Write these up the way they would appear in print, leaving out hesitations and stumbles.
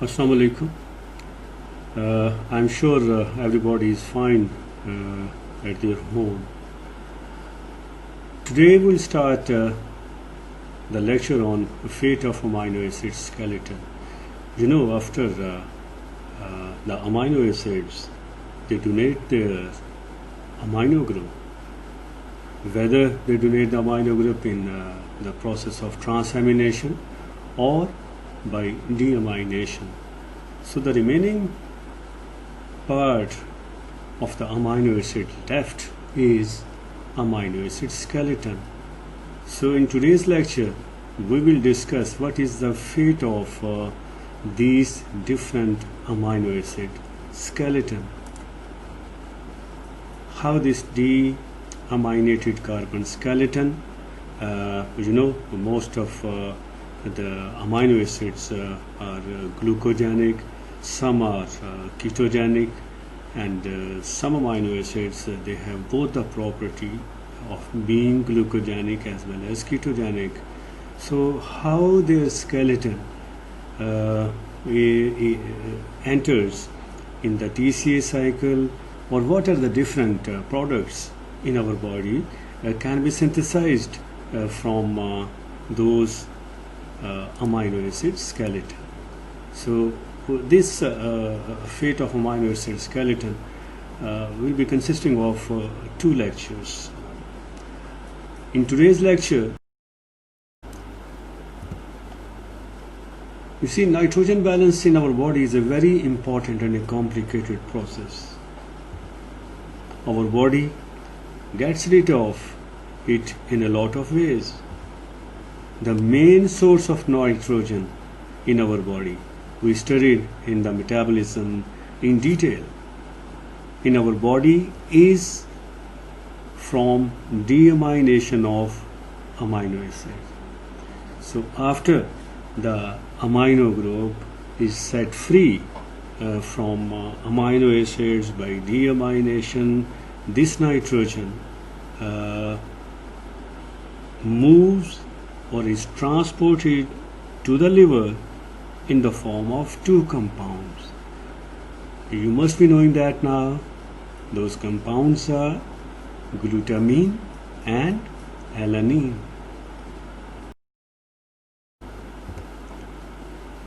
Assalamu alaikum. I'm sure everybody is fine at their home. Today we'll start the lecture on fate of amino acid skeleton. After the amino acids, they donate their amino group. Whether they donate the amino group in the process of transamination or by deamination. So the remaining part of the amino acid left is amino acid skeleton. So in today's lecture we will discuss what is the fate of these different amino acid skeleton, how this deaminated carbon skeleton, most of the amino acids are glucogenic, some are ketogenic, and some amino acids they have both the property of being glucogenic as well as ketogenic. So how their skeleton enters in the TCA cycle, or what are the different products in our body can be synthesized from those amino acid skeleton. So this fate of amino acid skeleton will be consisting of two lectures. In today's lecture, you see, nitrogen balance in our body is a very important and a complicated process. Our body gets rid of it in a lot of ways. The main source of nitrogen in our body we studied in the metabolism in detail in our body is from deamination of amino acid. So after the amino group is set free from amino acids by deamination, this nitrogen moves or is transported to the liver in the form of two compounds. You must be knowing that now. Those compounds are glutamine and alanine.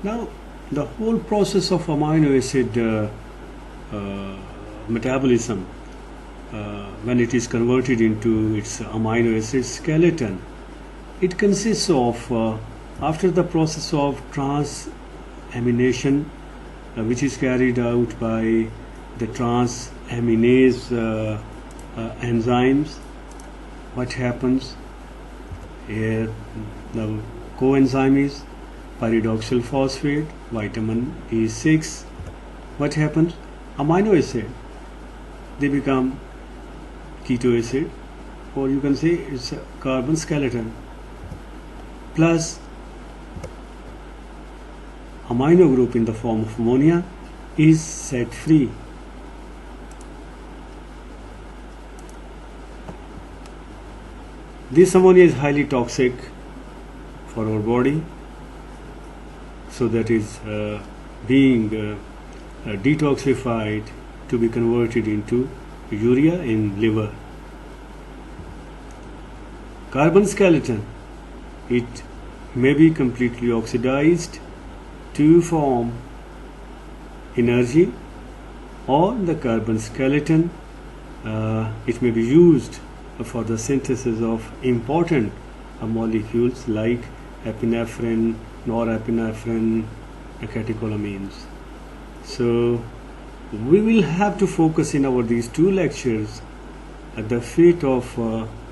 Now, the whole process of amino acid metabolism, when it is converted into its amino acid skeleton, it consists of, after the process of transamination, which is carried out by the transaminase enzymes, what happens here? The coenzyme is pyridoxal phosphate, vitamin B6. What happens? Amino acid, they become keto acid, or you can say it's a carbon skeleton, plus amino group in the form of ammonia is set free. This ammonia is highly toxic for our body, so that is being detoxified to be converted into urea in liver. Carbon skeleton, it may be completely oxidized to form energy, or the carbon skeleton it may be used for the synthesis of important molecules like epinephrine, norepinephrine, catecholamines. So we will have to focus in these two lectures at the fate of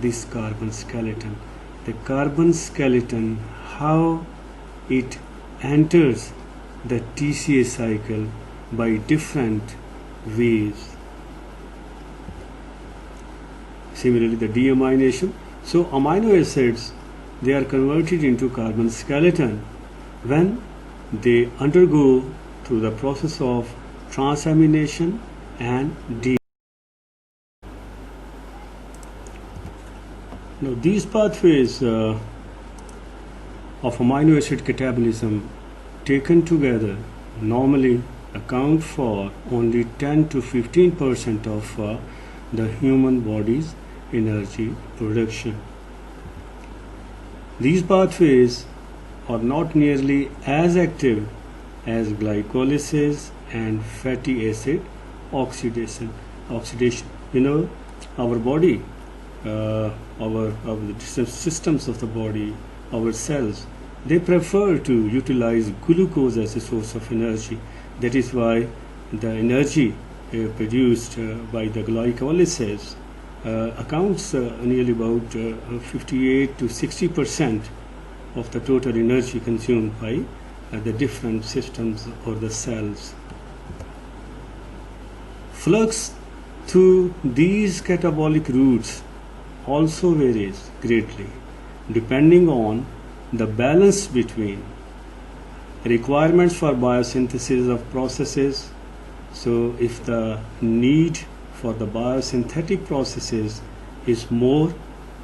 this carbon skeleton. The carbon skeleton, how it enters the TCA cycle by different ways. Similarly, the deamination. So amino acids, they are converted into carbon skeleton when they undergo through the process of transamination and Now these pathways of amino acid catabolism taken together normally account for only 10 to 15% of the human body's energy production. These pathways are not nearly as active as glycolysis and fatty acid oxidation. Our body, our systems of the body, our cells, they prefer to utilize glucose as a source of energy. That is why the energy produced by the glycolysis accounts nearly about 58 to 60% of the total energy consumed by the different systems or the cells. Flux through these catabolic routes also varies greatly depending on the balance between requirements for biosynthesis of processes. So if the need for the biosynthetic processes is more,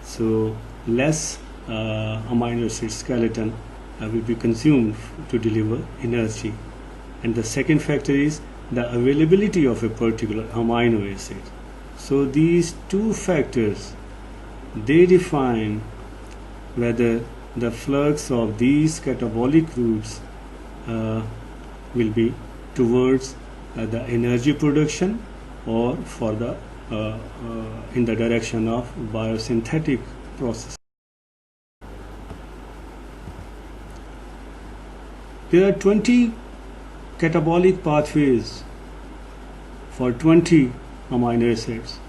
so less amino acid skeleton will be consumed to deliver energy. And the second factor is the availability of a particular amino acid. So these two factors, they define whether the flux of these catabolic routes will be towards the energy production or for the in the direction of biosynthetic process. There are 20 catabolic pathways for 20 amino acids.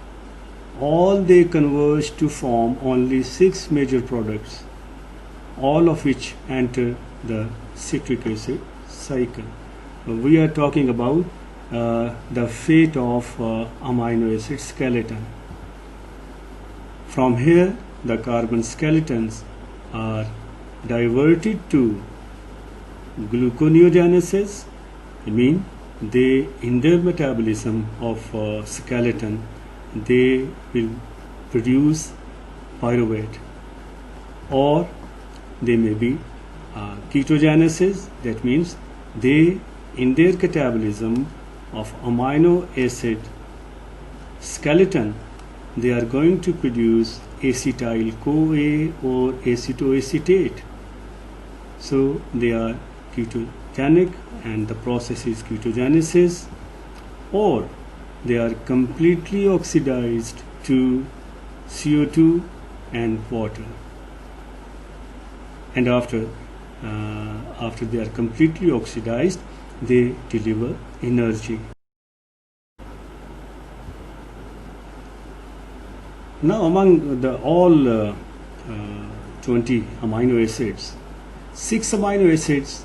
All they converge to form only 6 major products, all of which enter the citric acid cycle. We are talking about the fate of amino acid skeleton. From here, the carbon skeletons are diverted to gluconeogenesis. I mean, in their metabolism of skeleton, they will produce pyruvate, or they may be ketogenesis. That means they, in their catabolism of amino acid skeleton, they are going to produce acetyl-CoA or acetoacetate. So they are ketogenic and the process is ketogenesis, or they are completely oxidized to CO2 and water. And after they are completely oxidized, they deliver energy. Now, among all 20 amino acids, 6 amino acids,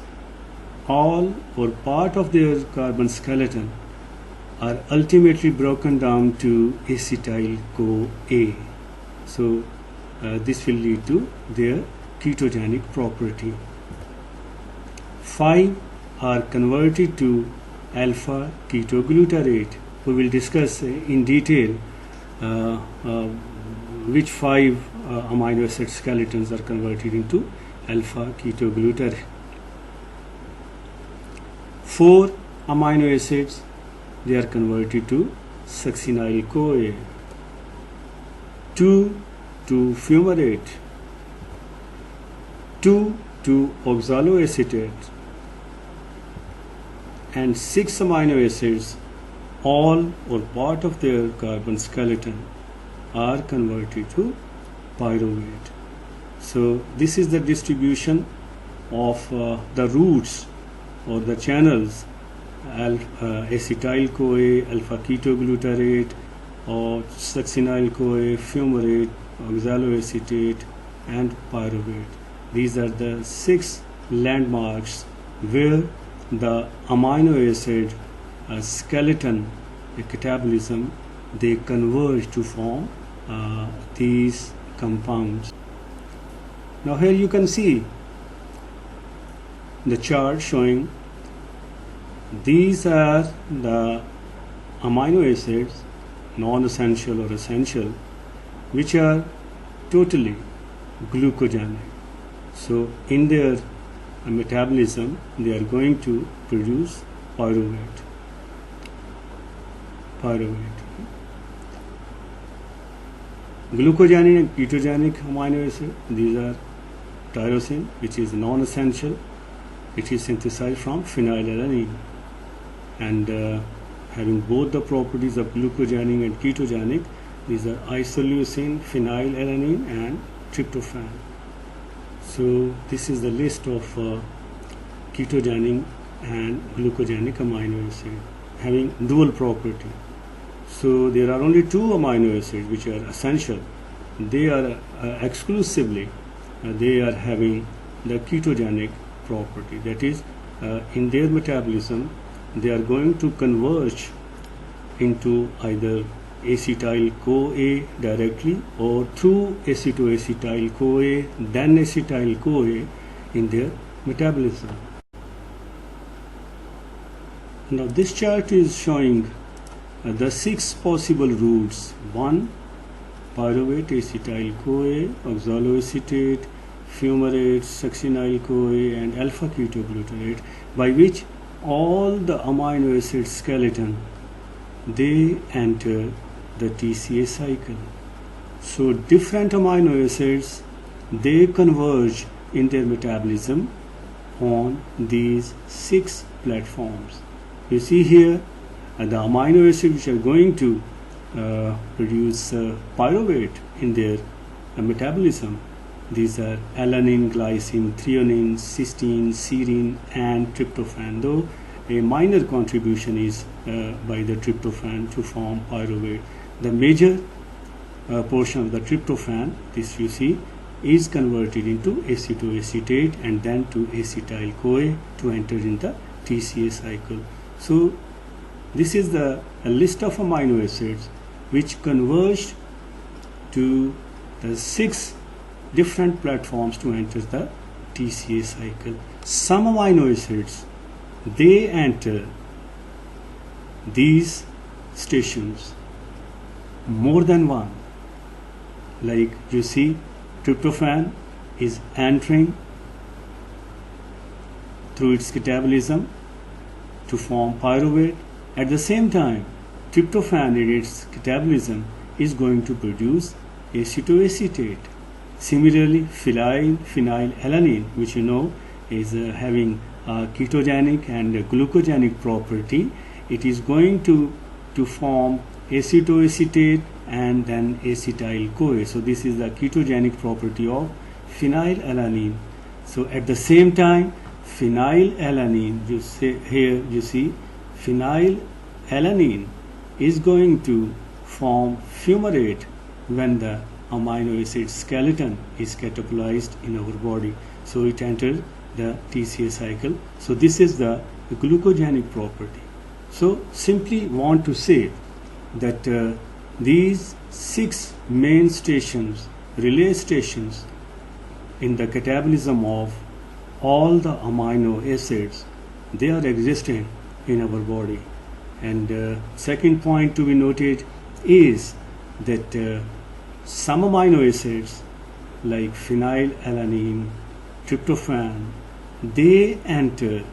all or part of their carbon skeleton, are ultimately broken down to acetyl-CoA. So this will lead to their ketogenic property. 5 are converted to alpha ketoglutarate. We will discuss in detail which 5 amino acid skeletons are converted into alpha ketoglutarate. 4 amino acids, they are converted to succinyl-CoA. 2 to fumarate. 2 to oxaloacetate. And 6 amino acids, all or part of their carbon skeleton, are converted to pyruvate. So this is the distribution of the routes or the channels: acetyl-CoA, alpha ketoglutarate, or succinyl-CoA, fumarate, oxaloacetate, and pyruvate. These are the 6 landmarks where the amino acid skeleton catabolism, they converge to form these compounds. Now here you can see the chart showing these are the amino acids, non-essential or essential, which are totally glucogenic. So in their metabolism, they are going to produce pyruvate. Glucogenic and ketogenic amino acid, these are tyrosine, which is non-essential. It is synthesized from phenylalanine, and having both the properties of glucogenic and ketogenic, these are isoleucine, phenylalanine and tryptophan. So this is the list of ketogenic and glucogenic amino acid having dual property. So there are only two amino acids which are essential. They are exclusively they are having the ketogenic property. That is, in their metabolism, they are going to converge into either acetyl-CoA directly or through acetoacetyl-CoA, then acetyl-CoA in their metabolism. Now this chart is showing the 6 possible routes. 1. Pyruvate, acetyl-CoA, oxaloacetate, fumarate, succinyl-CoA and alpha-ketoglutarate, by which all the amino acid skeleton, they enter the TCA cycle. So different amino acids, they converge in their metabolism on these 6 platforms. You see here the amino acids which are going to produce pyruvate in their metabolism. These are alanine, glycine, threonine, cysteine, serine and tryptophan, though a minor contribution is by the tryptophan to form pyruvate. The major portion of the tryptophan, this you see, is converted into acetoacetate and then to acetyl-CoA to enter in the TCA cycle. So this is a list of amino acids which converged to the 6 different platforms to enter the TCA cycle. Some amino acids, they enter these stations more than one. Like you see, tryptophan is entering through its catabolism to form pyruvate. At the same time, tryptophan in its catabolism is going to produce acetoacetate. Similarly, phenylalanine, which you know is having a ketogenic and a glucogenic property, it is going to form acetoacetate and then acetyl-CoA. So this is the ketogenic property of phenylalanine. So at the same time, phenylalanine, you see phenylalanine is going to form fumarate when the amino acid skeleton is catabolized in our body. So it enters the TCA cycle. So this is the glucogenic property. So simply want to say that these 6 main stations, relay stations in the catabolism of all the amino acids, they are existing in our body. And second point to be noted is that some amino acids like phenylalanine, tryptophan, they enter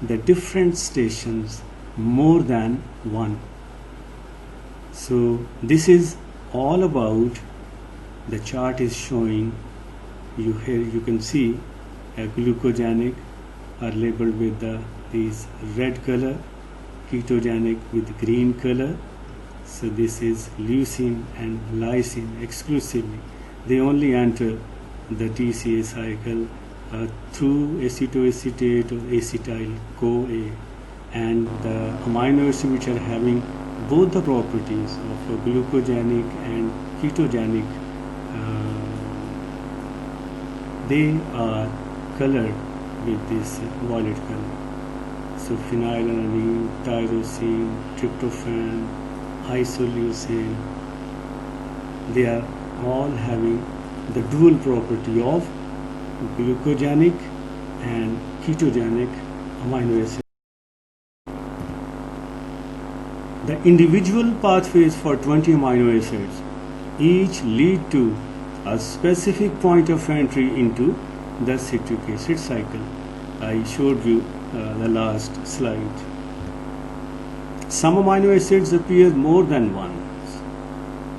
the different stations more than one. So this is all about, the chart is showing you here. You can see glucogenic are labeled with these red color, ketogenic with green color. So this is leucine and lysine exclusively. They only enter the TCA cycle through acetoacetate or acetyl-CoA, and the amino acids which are having both the properties of glucogenic and ketogenic, they are colored with this violet color. So phenylalanine, tyrosine, tryptophan, isoleucine, they are all having the dual property of glucogenic and ketogenic amino acids. The individual pathways for 20 amino acids each lead to a specific point of entry into the citric acid cycle. I showed you the last slide. Some amino acids appear more than once,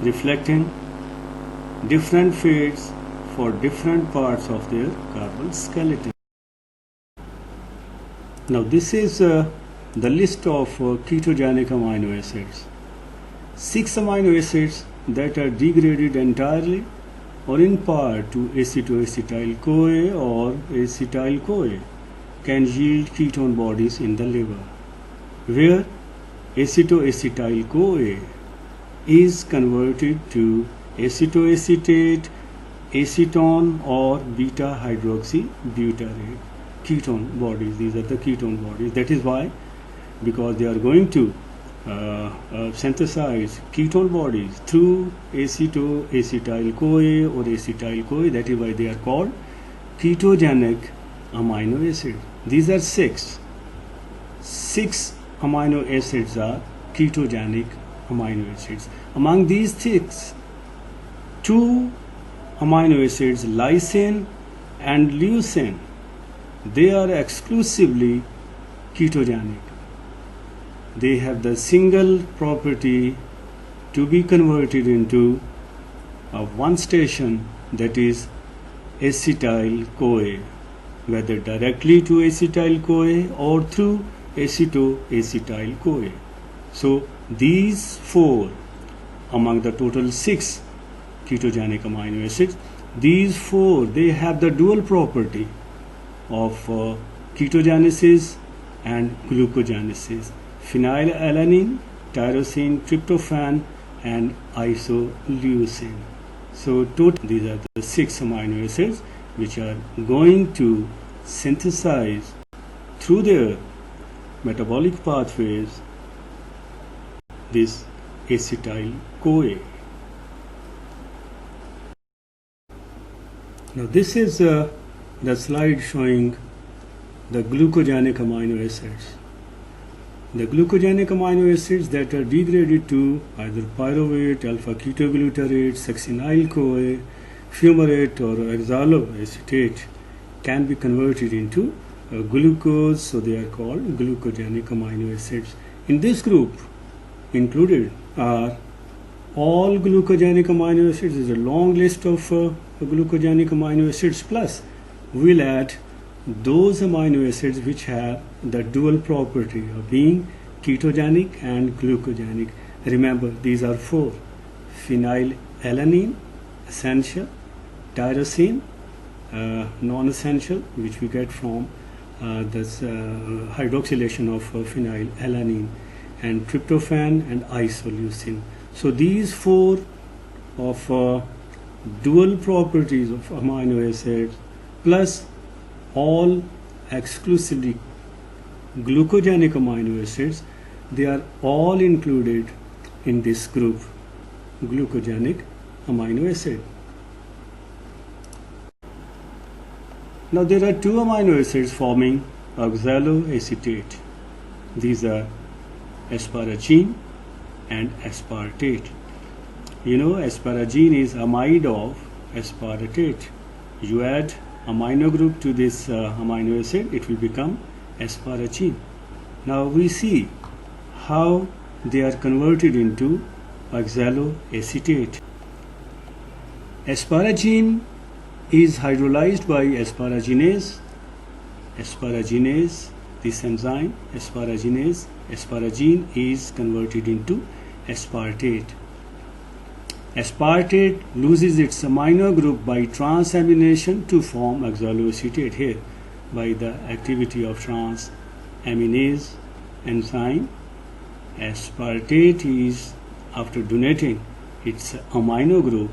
reflecting different fates for different parts of their carbon skeleton. Now this is the list of ketogenic amino acids. 6 amino acids that are degraded entirely or in part to acetoacetyl-CoA or acetyl-CoA can yield ketone bodies in the liver, where acetoacetyl-CoA is converted to acetoacetate, acetone or beta hydroxybutyrate ketone bodies. These are the ketone bodies. That is why, because they are going to synthesize ketone bodies through acetoacetyl-CoA or acetyl-CoA, that is why they are called ketogenic amino acids. These are six amino acids are ketogenic amino acids. Among these six, 2 amino acids, lysine and leucine, they are exclusively ketogenic. They have the single property to be converted into one station, that is acetyl-CoA, whether directly to acetyl-CoA or through acetoacetyl-CoA. So these 4 among the total 6 ketogenic amino acids, these 4, they have the dual property of ketogenesis and glucogenesis: phenylalanine, tyrosine, tryptophan and isoleucine. So these are the 6 amino acids which are going to synthesize through their metabolic pathways this acetyl-CoA. Now this is the slide showing the glucogenic amino acids. The glucogenic amino acids that are degraded to either pyruvate, alpha-ketoglutarate, succinyl-CoA, fumarate or oxaloacetate can be converted into glucose, so they are called glucogenic amino acids. In this group included are all glucogenic amino acids. Is a long list of glucogenic amino acids, plus we'll add those amino acids which have the dual property of being ketogenic and glucogenic. Remember, these are 4: phenylalanine, essential; tyrosine, non-essential, which we get from this hydroxylation of phenylalanine; and tryptophan and isoleucine. So these 4 of dual properties of amino acids, plus all exclusively glucogenic amino acids, they are all included in this group, glucogenic amino acid. Now there are 2 amino acids forming oxaloacetate. These are asparagine and aspartate. You know, asparagine is amide of aspartate. You add amino group to this amino acid, it will become asparagine. Now we see how they are converted into oxaloacetate. Asparagine is hydrolyzed by asparaginase. This enzyme, asparagine is converted into aspartate. Aspartate loses its amino group by transamination to form oxaloacetate. Here, by the activity of transaminase enzyme, aspartate is, after donating its amino group,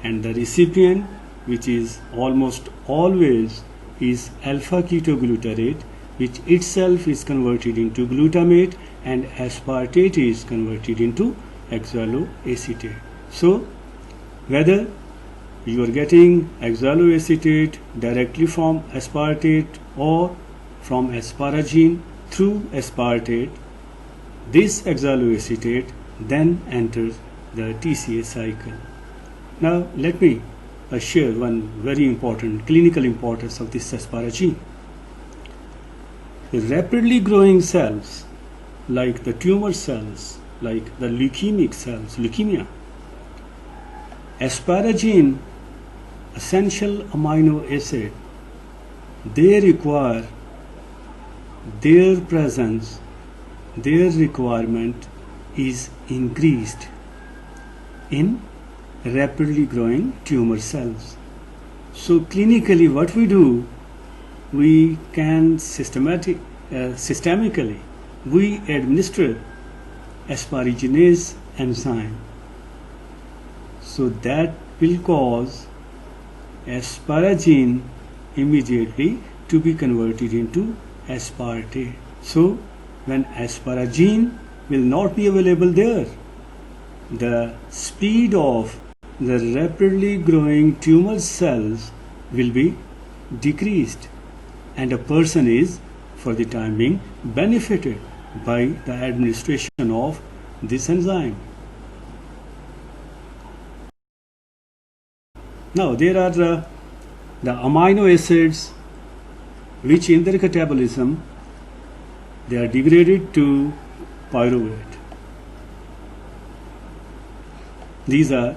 and the recipient, which is almost always is alpha-ketoglutarate, which itself is converted into glutamate, and aspartate is converted into oxaloacetate. So whether you are getting oxaloacetate directly from aspartate or from asparagine through aspartate, this oxaloacetate then enters the TCA cycle. Now let me share one very important clinical importance of this asparagine. rapidly growing cells like the tumor cells, like the leukemic cells, leukemia. Asparagine, essential amino acid, they require their presence, their requirement is increased in rapidly growing tumor cells. So clinically what we do, we can systemically we administer asparaginase enzyme, so that will cause asparagine immediately to be converted into aspartate. So when asparagine will not be available there, the speed of the rapidly growing tumor cells will be decreased, and a person is for the time being benefited by the administration of this enzyme. Now there are the amino acids which in their catabolism they are degraded to pyruvate. These are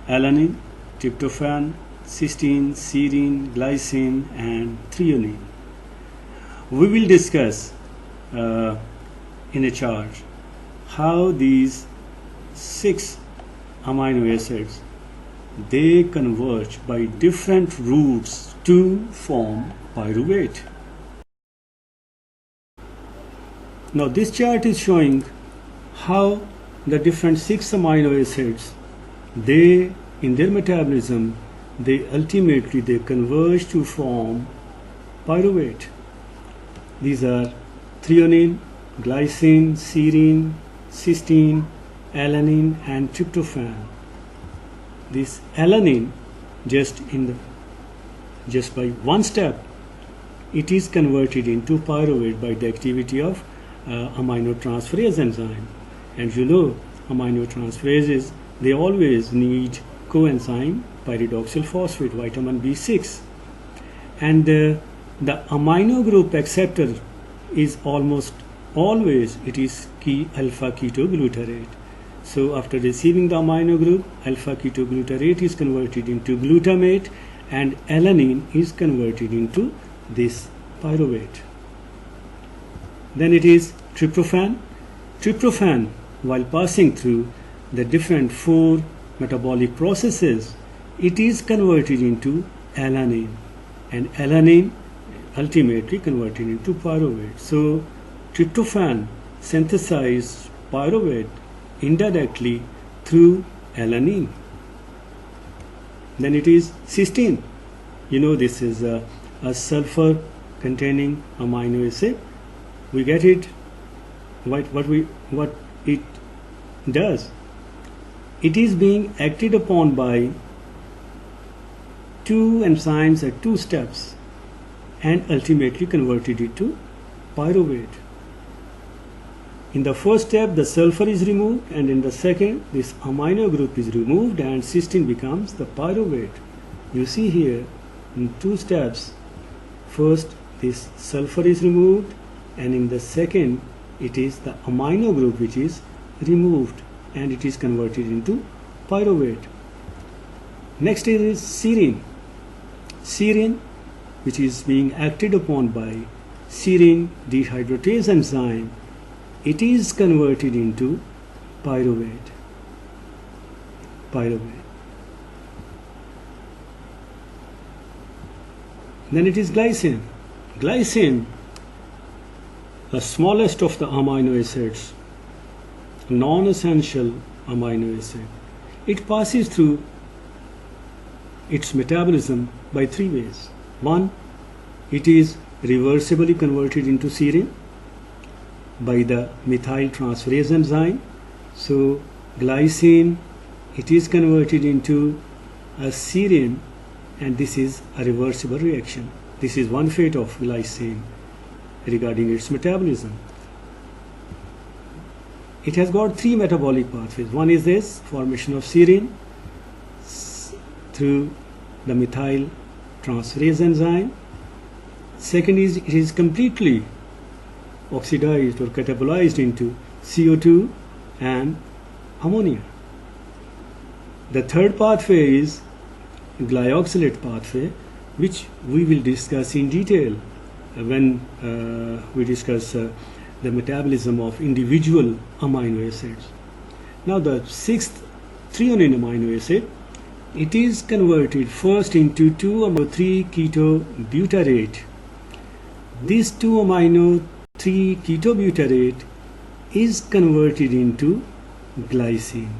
alanine, tryptophan, cysteine, serine, glycine and threonine. We will discuss in a chart how these 6 amino acids they converge by different routes to form pyruvate. Now this chart is showing how the different 6 amino acids, they in their metabolism they ultimately they converge to form pyruvate. These are threonine, glycine, serine, cysteine, alanine and tryptophan. This alanine just by one step it is converted into pyruvate by the activity of aminotransferase enzyme. And you know aminotransferases they always need coenzyme pyridoxal phosphate, vitamin B6, and the amino group acceptor is almost always it is alpha ketoglutarate. So after receiving the amino group, alpha ketoglutarate is converted into glutamate and alanine is converted into this pyruvate. Then it is tryptophan. Tryptophan, while passing through the different 4 metabolic processes, it is converted into alanine, and alanine ultimately converted into pyruvate. So tryptophan synthesizes pyruvate indirectly through alanine. Then it is cysteine. You know this is a sulfur containing amino acid. We get it what it does. It is being acted upon by 2 enzymes at 2 steps and ultimately converted it to pyruvate. In the first step the sulfur is removed, and in the second this amino group is removed and cysteine becomes the pyruvate. You see here in 2 steps, first this sulfur is removed and in the second it is the amino group which is removed and it is converted into pyruvate. Next is serine. Serine, which is being acted upon by serine dehydratase enzyme, it is converted into pyruvate. Then it is glycine. Glycine, the smallest of the amino acids, non-essential amino acid. It passes through its metabolism by 3 ways. 1, it is reversibly converted into serine by the methyl transferase enzyme. So glycine, it is converted into a serine, and this is a reversible reaction. This is one fate of glycine regarding its metabolism. It has got 3 metabolic pathways. One is this formation of serine through the methyl transferase enzyme. Second is it is completely oxidized or catabolized into CO2 and ammonia. The third pathway is glyoxylate pathway, which we will discuss in detail when we discuss the metabolism of individual amino acids. Now the sixth threonine amino acid, it is converted first into 2-amino-3-ketobutyrate. This 2-amino-3-ketobutyrate is converted into glycine,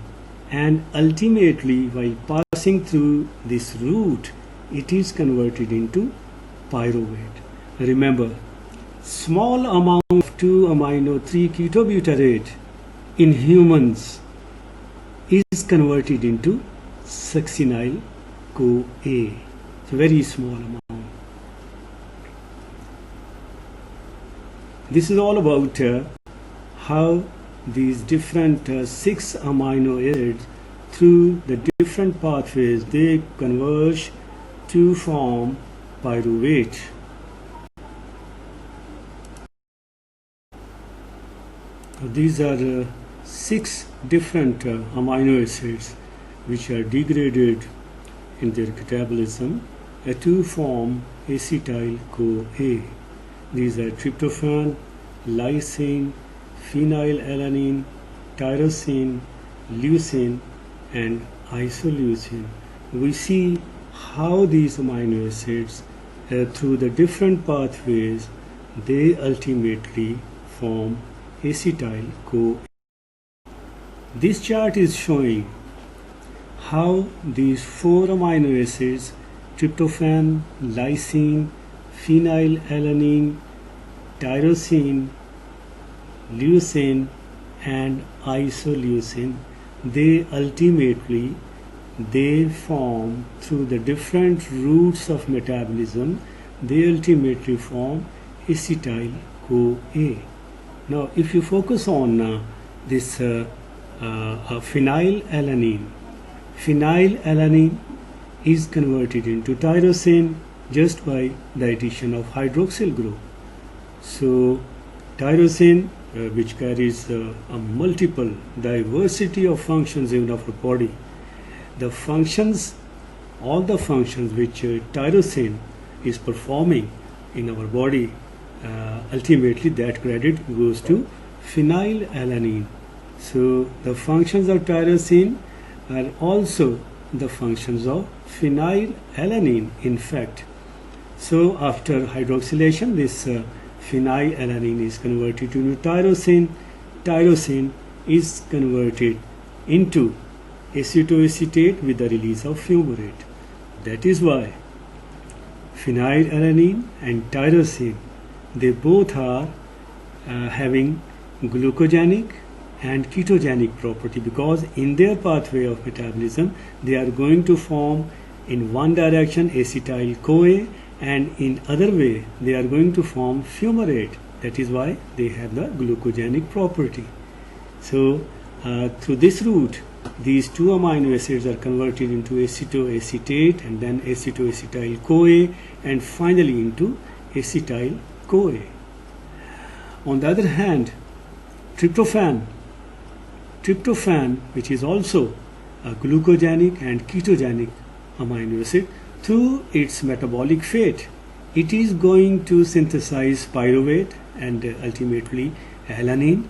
and ultimately while passing through this route it is converted into pyruvate. Remember, small amount of 2-amino-3-ketobutyrate in humans is converted into succinyl CoA. It's a very small amount. This is all about how these different 6 amino acids through the different pathways they converge to form pyruvate. These are 6 different amino acids which are degraded in their catabolism to form acetyl CoA. These are tryptophan, lysine, phenylalanine, tyrosine, leucine, and isoleucine. We see how these amino acids through the different pathways they ultimately form acetyl CoA. This chart is showing how these 4 amino acids, tryptophan, lysine, phenylalanine, tyrosine, leucine, and isoleucine, they ultimately form through the different routes of metabolism, they ultimately form acetyl CoA. Now if you focus on this phenylalanine is converted into tyrosine just by the addition of hydroxyl group. So tyrosine, which carries a multiple diversity of functions in our body, all the functions which tyrosine is performing in our body, ultimately that credit goes to phenylalanine. So the functions of tyrosine are also the functions of phenylalanine in fact. So after hydroxylation, this phenylalanine is converted into tyrosine. Tyrosine is converted into acetoacetate with the release of fumarate. That is why phenylalanine and tyrosine, they both are having glucogenic and ketogenic property, because in their pathway of metabolism they are going to form in one direction acetyl CoA, and in other way they are going to form fumarate. That is why they have the glucogenic property. So through this route these 2 amino acids are converted into acetoacetate and then acetoacetyl CoA and finally into acetyl CoA. On the other hand, tryptophan, which is also a glucogenic and ketogenic amino acid, through its metabolic fate it is going to synthesize pyruvate and ultimately alanine,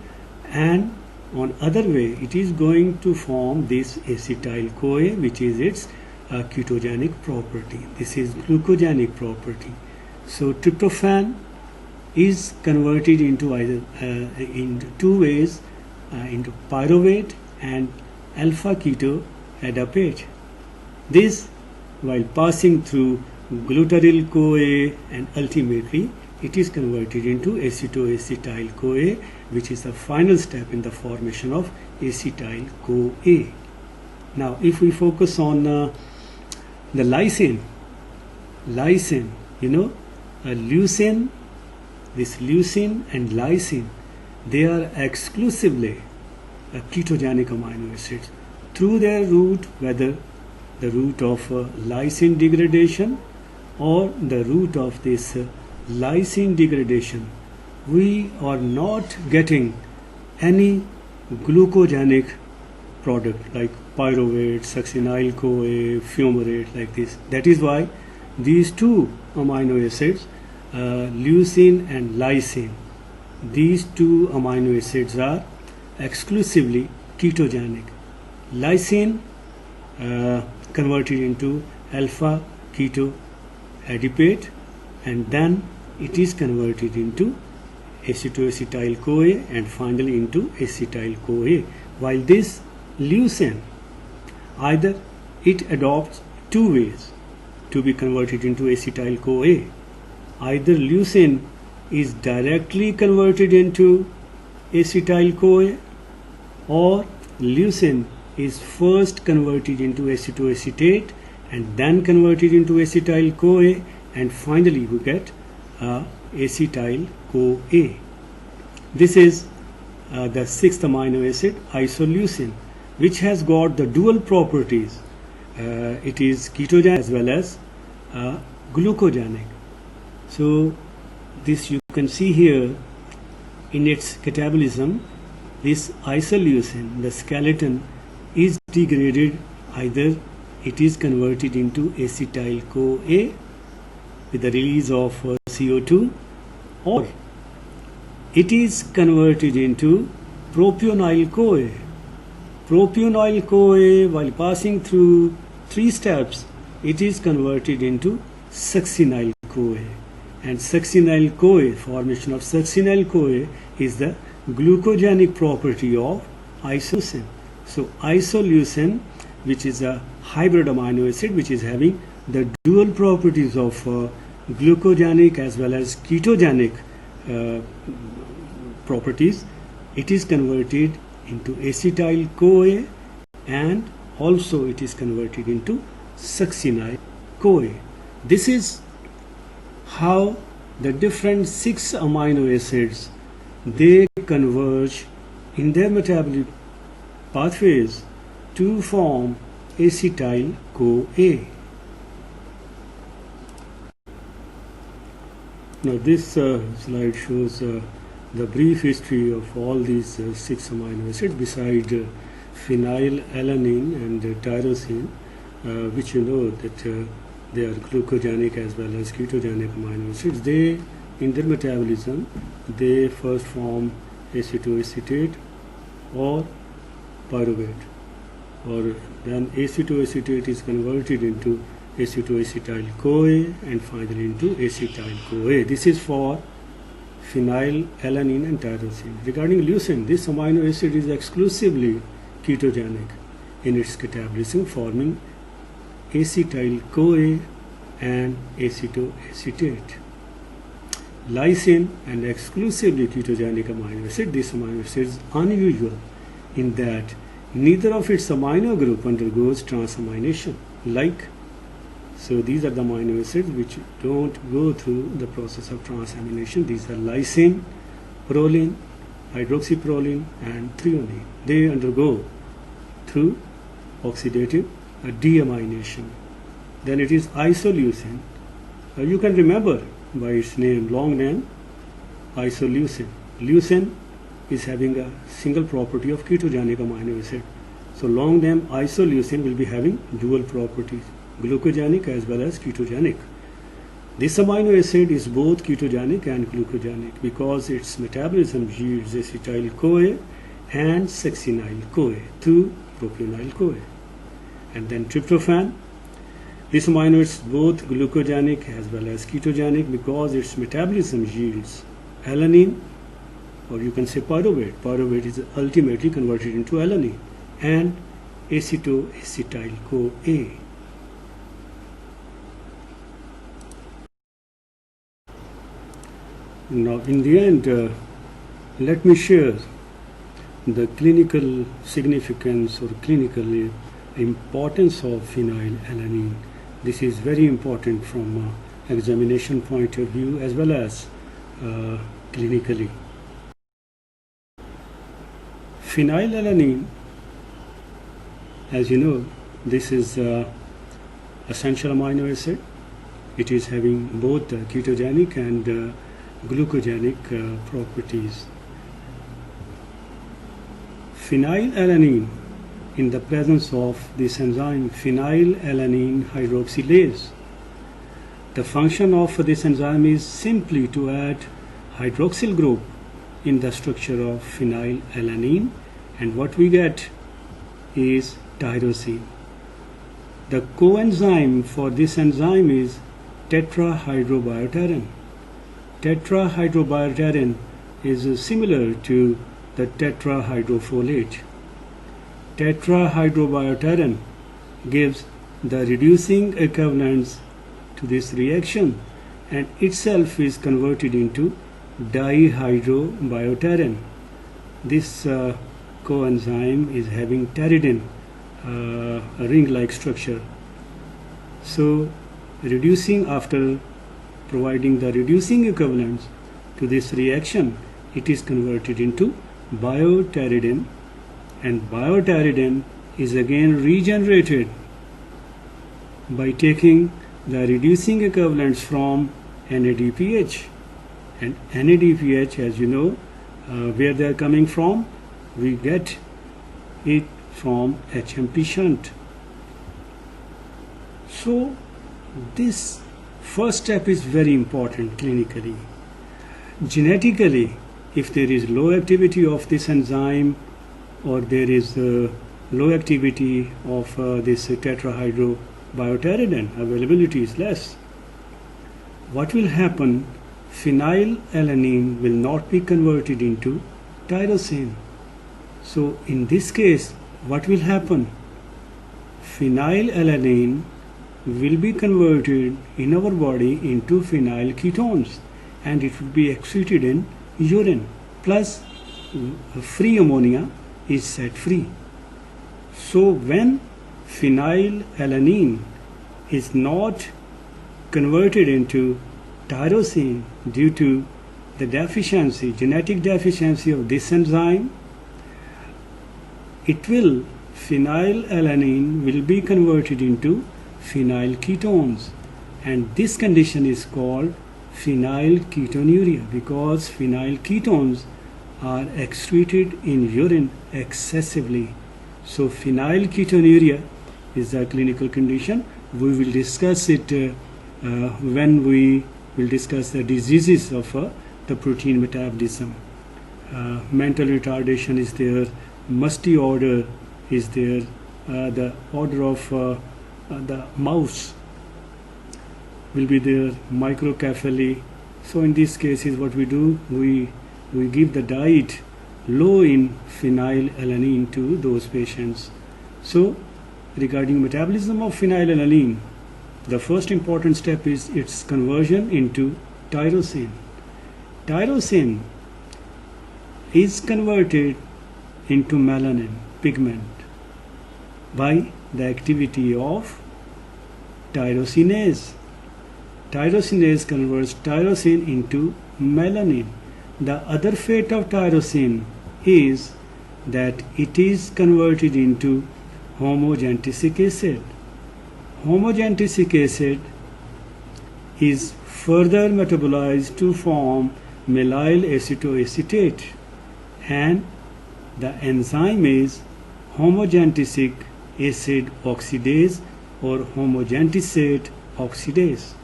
and on other way it is going to form this acetyl CoA, which is its ketogenic property. This is glucogenic property. So tryptophan is converted into either in 2 ways, into pyruvate and alpha keto adaptate. This while passing through glutaryl CoA, and ultimately it is converted into acetoacetyl CoA, which is the final step in the formation of acetyl CoA. Now if we focus on the lysine, leucine, this leucine and lysine, they are exclusively ketogenic amino acids through their route, whether the route of lysine degradation or the route of this lysine degradation we are not getting any glucogenic product like pyruvate, succinyl-CoA, fumarate, like this. That is why these two amino acids, leucine and lysine, these two amino acids are exclusively ketogenic. Lysine converted into alpha keto adipate, and then it is converted into acetoacetyl CoA and finally into acetyl CoA. While this leucine, either it adopts two ways to be converted into acetyl CoA. Either leucine is directly converted into acetyl CoA, or leucine is first converted into acetoacetate and then converted into acetyl CoA, and finally we get acetyl CoA. This is the sixth amino acid, isoleucine, which has got the dual properties. It is ketogenic as well as glucogenic. So this you can see here in its catabolism, this isoleucine, the skeleton is degraded, either it is converted into acetyl CoA with the release of CO2, or it is converted into propionyl CoA. Propionyl CoA, while passing through three steps, it is converted into succinyl CoA. And succinyl CoA, formation of succinyl CoA, is the glucogenic property of isoleucine. So isoleucine, which is a hybrid amino acid which is having the dual properties of glucogenic as well as ketogenic properties, it is converted into acetyl CoA, and also it is converted into succinyl CoA. This is how the different 6 amino acids, they converge in their metabolic pathways to form acetyl CoA. Now this slide shows the brief history of all these 6 amino acids beside phenylalanine and tyrosine, which you know that they are glucogenic as well as ketogenic amino acids. They, in their metabolism, they first form acetoacetate or pyruvate, or then acetoacetate is converted into acetoacetyl CoA and finally into acetyl CoA. This is for phenylalanine and tyrosine. Regarding leucine, this amino acid is exclusively ketogenic in its catabolism, forming acetyl CoA and acetoacetate. Lysine, an exclusively ketogenic amino acid. This amino acid is unusual in that neither of its amino group undergoes transamination. So these are the amino acids which don't go through the process of transamination. These are lysine, proline, hydroxyproline, and threonine. They undergo through oxidative deamination. Then it is isoleucine. You can remember by its name, long name, isoleucine. Leucine is having a single property of ketogenic amino acid. So long name isoleucine will be having dual properties, glucogenic as well as ketogenic. This amino acid is both ketogenic and glucogenic because its metabolism yields acetyl CoA and succinyl CoA through propionyl CoA. And then tryptophan. This amino is both glucogenic as well as ketogenic because its metabolism yields alanine, or you can say pyruvate. Pyruvate is ultimately converted into alanine, and acetoacetyl CoA. Now in the end, let me share the clinical significance or clinical importance of phenylalanine. This is very important from examination point of view as well as clinically. Phenylalanine, as you know, this is essential amino acid. It is having both ketogenic and glucogenic properties. Phenylalanine, in the presence of this enzyme phenylalanine hydroxylase. The function of this enzyme is simply to add hydroxyl group in the structure of phenylalanine, and what we get is tyrosine. The coenzyme for this enzyme is tetrahydrobiopterin. Tetrahydrobiopterin is similar to the tetrahydrofolate. Tetrahydrobiopterin gives the reducing equivalents to this reaction and itself is converted into dihydrobiopterin. This coenzyme is having pteridine, a ring-like structure. So reducing, after providing the reducing equivalents to this reaction, it is converted into biopteridine, and biopteridine is again regenerated by taking the reducing equivalents from NADPH. And NADPH, as you know, where they are coming from, we get it from HMP shunt. So this first step is very important clinically. Genetically, if there is low activity of this enzyme or there is low activity of this tetrahydrobiopteridine, availability is less, what will happen? Phenylalanine will not be converted into tyrosine. So in this case, what will happen? Phenylalanine will be converted in our body into phenyl ketones, and it will be excreted in urine, plus free ammonia is set free. So when phenylalanine is not converted into tyrosine due to the deficiency, genetic deficiency of this enzyme, phenylalanine will be converted into phenyl ketones, and this condition is called phenylketonuria, because phenyl ketones are excreted in urine excessively. So phenylketonuria is a clinical condition. We will discuss it when we will discuss the diseases of the protein metabolism. Mental retardation is there, musty odor is there, the odor of the mouse will be there, microcephaly. So in these cases, what we do, we give the diet low in phenylalanine to those patients. So regarding metabolism of phenylalanine, the first important step is its conversion into tyrosine. Tyrosine is converted into melanin pigment by the activity of tyrosinase. Tyrosinase converts tyrosine into melanin. The other fate of tyrosine is that it is converted into homogentisic acid. Homogentisic acid is further metabolized to form mallyl acetoacetate, and the enzyme is homogentisic acid oxidase or homogentisate oxidase.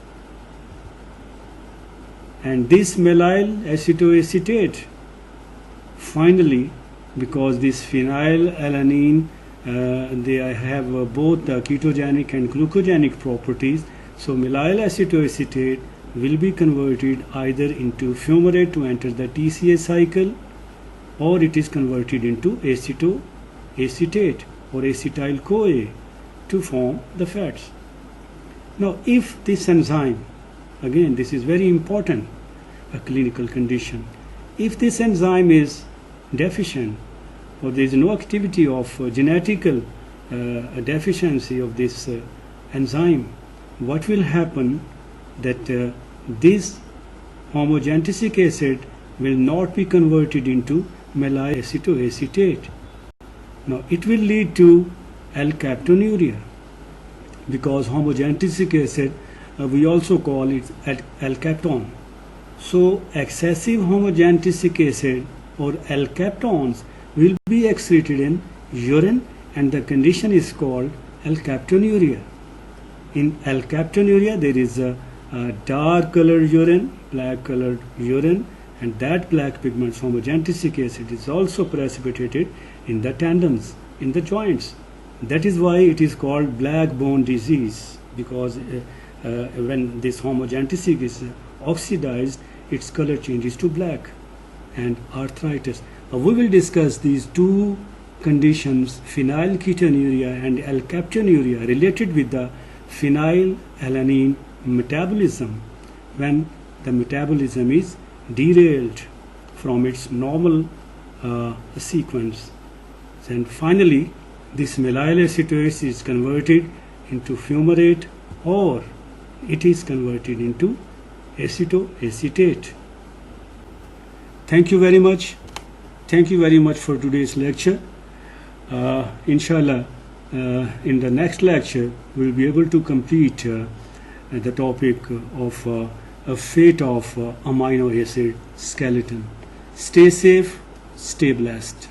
And this mallyl acetoacetate, finally, because this phenylalanine they have both ketogenic and glucogenic properties, so mallyl acetoacetate will be converted either into fumarate to enter the TCA cycle, or it is converted into acetoacetate or acetyl CoA to form the fats. Now if this enzyme, again this is very important, a clinical condition, if this enzyme is deficient or there is no activity of genetical deficiency of this enzyme, what will happen? That this homogentisic acid will not be converted into mallyl acetoacetate. Now it will lead to alkaptonuria, because homogentisic acid we also call it alkapton. So excessive homogentic acid or alkaptones will be excreted in urine, and the condition is called alkaptonuria. In alkaptonuria there is a dark colored urine, black colored urine, and that black pigment homogentic acid is also precipitated in the tendons, in the joints. That is why it is called black bone disease, because when this homogentic is oxidized, its color changes to black. And arthritis. We will discuss these two conditions, phenylketonuria and alkaptonuria, related with the phenylalanine metabolism, when the metabolism is derailed from its normal sequence. And finally, this malonyl acetate is converted into fumarate, or it is converted into acetoacetate. Thank you very much. Thank you very much for today's lecture. Inshallah, in the next lecture, we'll be able to complete the topic of a fate of amino acid skeleton. Stay safe, stay blessed.